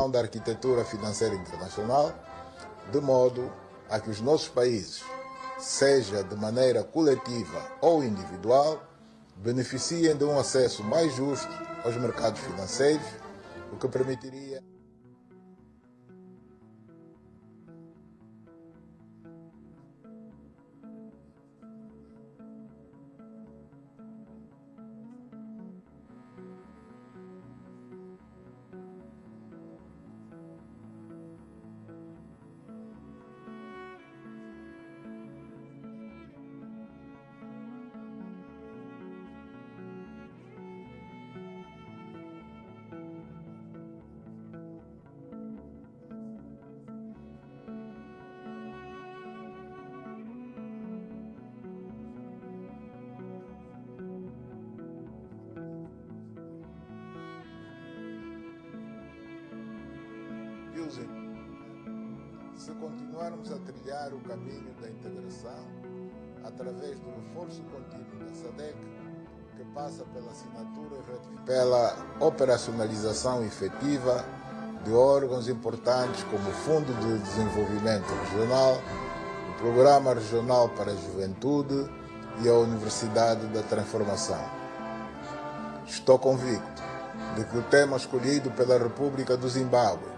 evolução da arquitetura financeira internacional, de modo a que os nossos países, seja de maneira coletiva ou individual, beneficiem de um acesso mais justo aos mercados financeiros, o que permitiria se continuarmos a trilhar o caminho da integração através do reforço contínuo da SADC, que passa pela assinatura e ratificação, pela operacionalização efetiva de órgãos importantes como o Fundo de Desenvolvimento Regional, o Programa Regional para a Juventude e a Universidade da Transformação. Estou convicto de que o tema escolhido pela República do Zimbábue,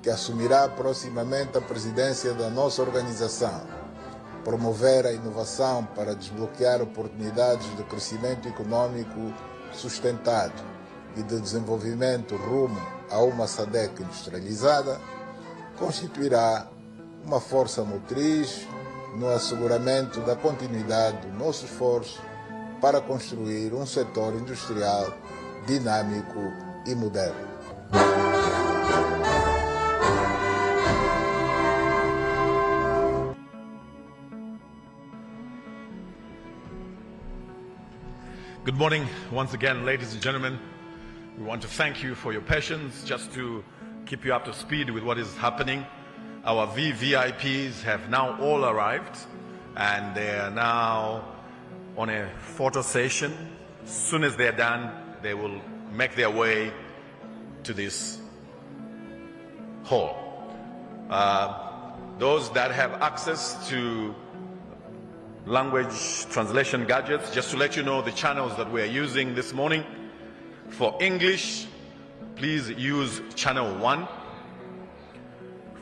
que assumirá proximamente a presidência da nossa organização, promover a inovação para desbloquear oportunidades de crescimento econômico sustentado e de desenvolvimento rumo a uma SADC industrializada, constituirá uma força motriz no asseguramento da continuidade do nosso esforço para construir um setor industrial dinâmico e moderno. Good morning once again, ladies and gentlemen. We want to thank you for your patience. Just to keep you up to speed with what is happening, our VVIPs have now all arrived and they are now on a photo session. As soon as they're done, they will make their way to this hall. Those that have access to language translation gadgets, just to let you know the channels that we are using this morning. For English, please use channel 1.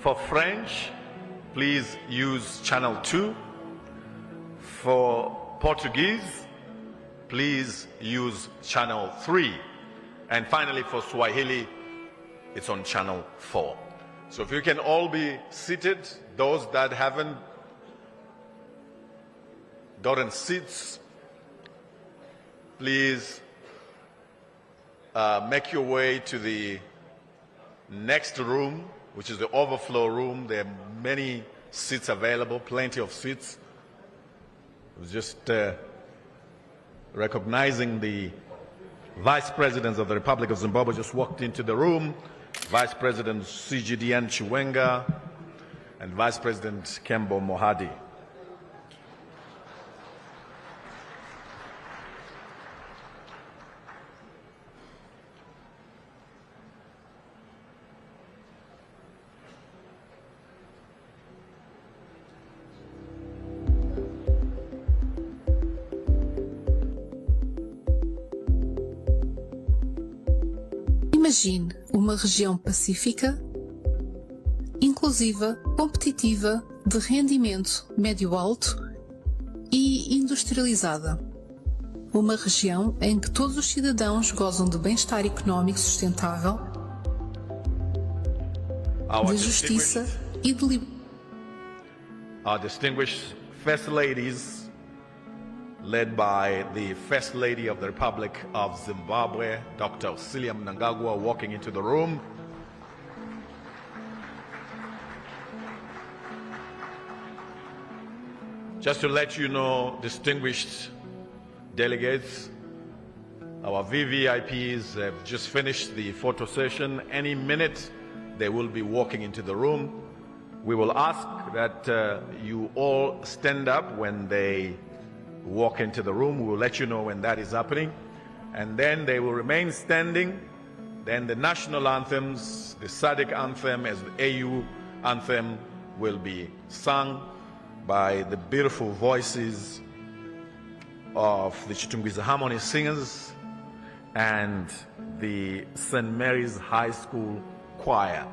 For French, please use channel 2. For Portuguese, please use channel 3. And finally, for Swahili, it's on channel 4. So if you can all be seated, those that haven't gotten seats, please make your way to the next room, which is the overflow room. There are many seats available, plenty of seats. I was just recognizing the Vice Presidents of the Republic of Zimbabwe just walked into the room. Vice President CGDN Chiwenga and Vice President Kembo Mohadi. Imagine uma região pacífica, inclusiva, competitiva, de rendimento médio-alto e industrializada. Uma região em que todos os cidadãos gozam de bem-estar económico sustentável, de justiça e de liberdade. Our distinguished First Ladies, led by the First Lady of the Republic of Zimbabwe, Dr. Cecilia Mnangagwa, walking into the room. Just to let you know, distinguished delegates, our VVIPs have just finished the photo session. Any minute, they will be walking into the room. We will ask that you all stand up when they walk into the room. We will let you know when that is happening. And then they will remain standing Then the national anthems, the SADC anthem as the AU anthem, will be sung by the beautiful voices of the Chitungwiza Harmony Singers and the St. Mary's High School Choir.